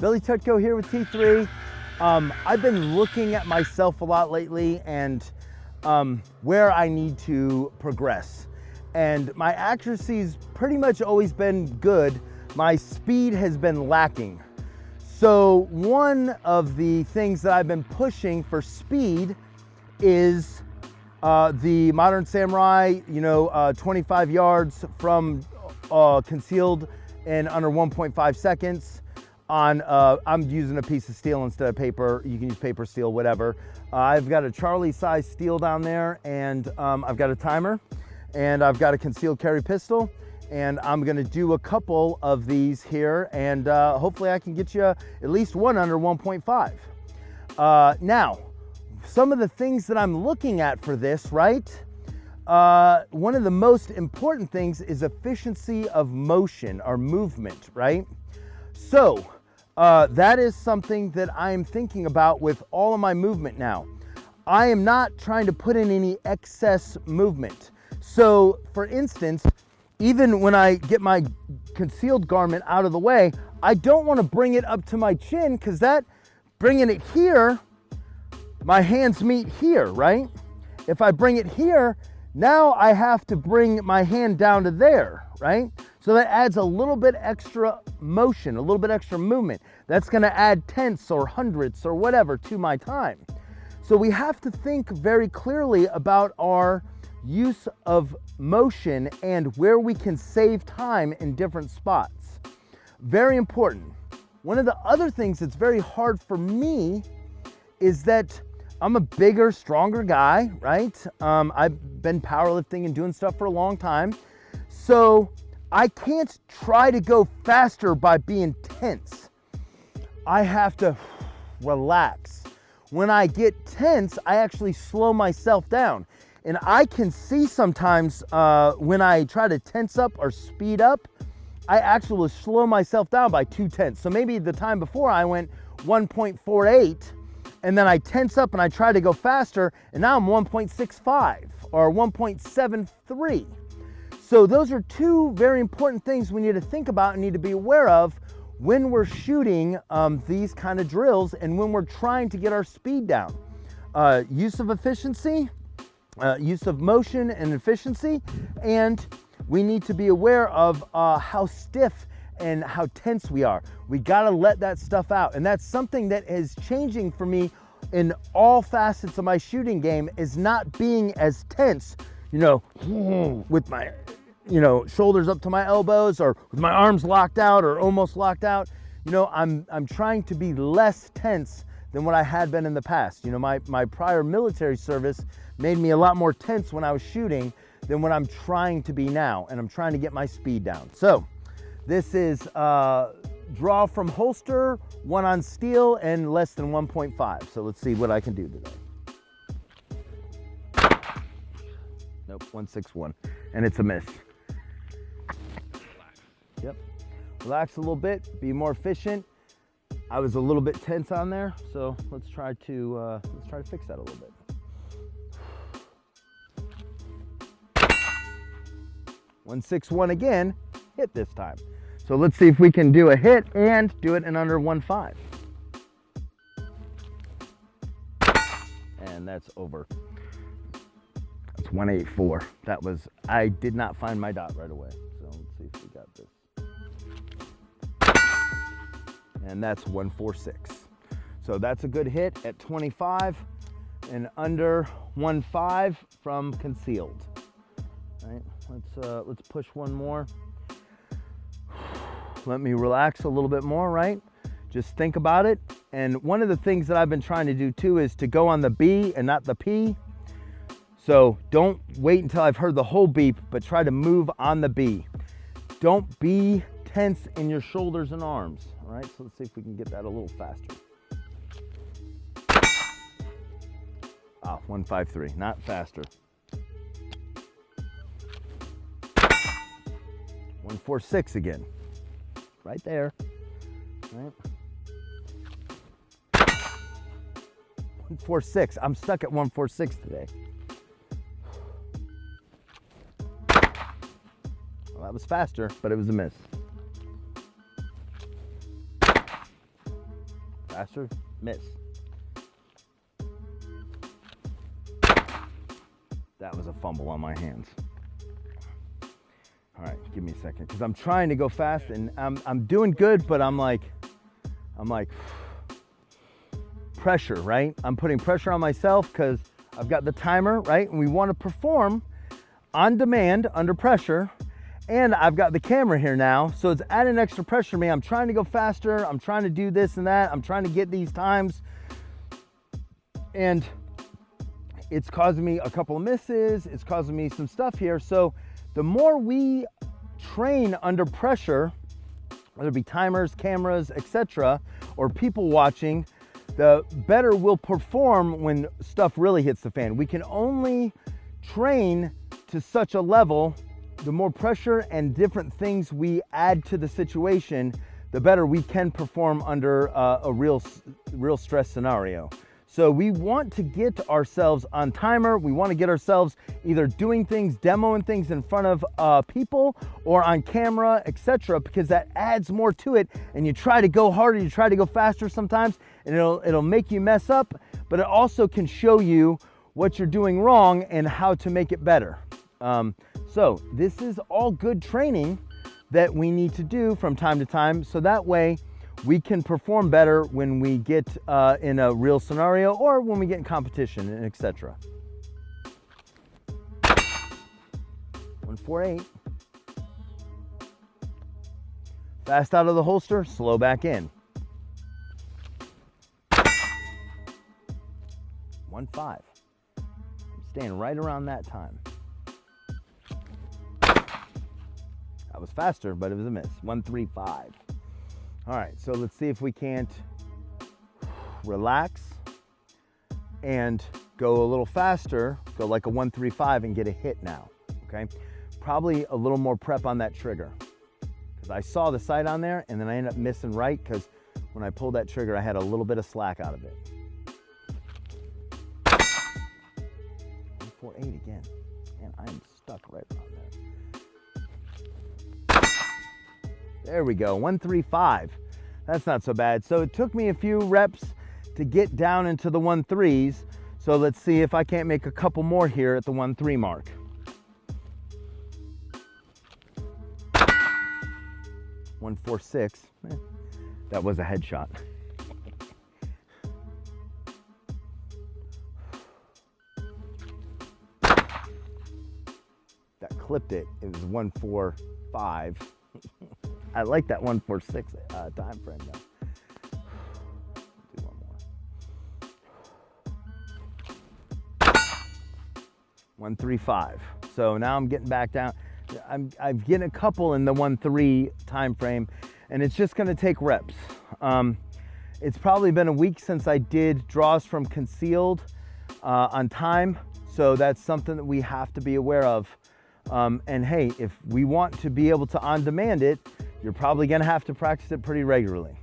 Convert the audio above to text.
Billy Tutko here with T3. I've been looking at myself a lot lately and where I need to progress. And my accuracy's pretty much always been good. My speed has been lacking. So one of the things that I've been pushing for speed is the Modern Samurai, 25 yards from concealed in under 1.5 seconds. I'm using a piece of steel instead of paper. You can use paper, steel, whatever. I've got a Charlie size steel down there, and I've got a timer, and I've got a concealed carry pistol, and I'm gonna do a couple of these here, and hopefully I can get you at least one under 1.5. Now, some of the things that I'm looking at for this, right? One of the most important things is efficiency of motion or movement, right? So that is something that I am thinking about with all of my movement now. I am not trying to put in any excess movement. So for instance, even when I get my concealed garment out of the way, I don't want to bring it up to my chin, because bringing it here, my hands meet here, right? If I bring it here, now I have to bring my hand down to there, right? So that adds a little bit extra motion, a little bit extra movement. That's gonna add tenths or hundredths or whatever to my time. So we have to think very clearly about our use of motion and where we can save time in different spots. Very important. One of the other things that's very hard for me is that I'm a bigger, stronger guy, right? I've been powerlifting and doing stuff for a long time. So I can't try to go faster by being tense. I have to relax. When I get tense, I actually slow myself down. And I can see sometimes when I try to tense up or speed up, I actually will slow myself down by 2 tenths. So maybe the time before I went 1.48, and then I tense up and I try to go faster, and now I'm 1.65 or 1.73. So those are two very important things we need to think about and need to be aware of when we're shooting these kind of drills and when we're trying to get our speed down. Use of efficiency, use of motion and efficiency, and we need to be aware of how stiff and how tense we are. We gotta let that stuff out. And that's something that is changing for me in all facets of my shooting game, is not being as tense, with my, shoulders up to my elbows, or with my arms locked out or almost locked out. I'm trying to be less tense than what I had been in the past. My prior military service made me a lot more tense when I was shooting than what I'm trying to be now, and I'm trying to get my speed down. So this is draw from holster, 1 on steel, and less than 1.5. So let's see what I can do today. Nope, 161, and it's a miss. Yep, relax a little bit, be more efficient. I was a little bit tense on there, so let's try to fix that a little bit. 161 again, hit this time. So let's see if we can do a hit and do it in under 1.5. And that's over. That's 184. I did not find my dot right away. So let's see if we got this. And that's 146. So that's a good hit at 25 and under 1.5 from concealed. All right, let's push one more. Let me relax a little bit more, right? Just think about it. And one of the things that I've been trying to do too is to go on the B and not the P. So don't wait until I've heard the whole beep, but try to move on the B. Don't be tense in your shoulders and arms. All right, so let's see if we can get that a little faster. 153, not faster. 146 again. Right there. Right. 146. I'm stuck at 146 today. Well, that was faster, but it was a miss. Faster, miss. That was a fumble on my hands. All right, give me a second, because I'm trying to go fast, and I'm doing good, but I'm like, pressure, right? I'm putting pressure on myself because I've got the timer, right? And we want to perform on demand under pressure. And I've got the camera here now, so it's adding extra pressure to me. I'm trying to go faster. I'm trying to do this and that. I'm trying to get these times. And it's causing me a couple of misses. It's causing me some stuff here. So the more we train under pressure, whether it be timers, cameras, etc., or people watching, the better we'll perform when stuff really hits the fan. We can only train to such a level. The more pressure and different things we add to the situation, the better we can perform under a real stress scenario. So we want to get ourselves on timer. We want to get ourselves either doing things, demoing things in front of people or on camera, etc., because that adds more to it. And you try to go harder, you try to go faster sometimes, and it'll make you mess up, but it also can show you what you're doing wrong and how to make it better. So this is all good training that we need to do from time to time, so that way we can perform better when we get in a real scenario or when we get in competition, and etc. 148. Fast out of the holster, slow back in. 1-5. I'm staying right around that time. That was faster, but it was a miss. 1-3-5. All right, so let's see if we can't relax and go a little faster, go like a 1-3-5 and get a hit now, okay? Probably a little more prep on that trigger, because I saw the sight on there and then I ended up missing right, because when I pulled that trigger, I had a little bit of slack out of it. 148 again. Man, I am stuck right around there. There we go, 1-3-5. That's not so bad. So it took me a few reps to get down into the 1-3s. So let's see if I can't make a couple more here at the 1-3 mark. $1-4-6. That was a headshot. That clipped it. It was 1-4-5. I like that 1-4-6 time frame though. Do one more. 1-3-5. So now I'm getting back down. I'm getting a couple in the 1-3 time frame, and it's just going to take reps. It's probably been a week since I did draws from concealed on time, so that's something that we have to be aware of. And hey, if we want to be able to on demand it, you're probably going to have to practice it pretty regularly.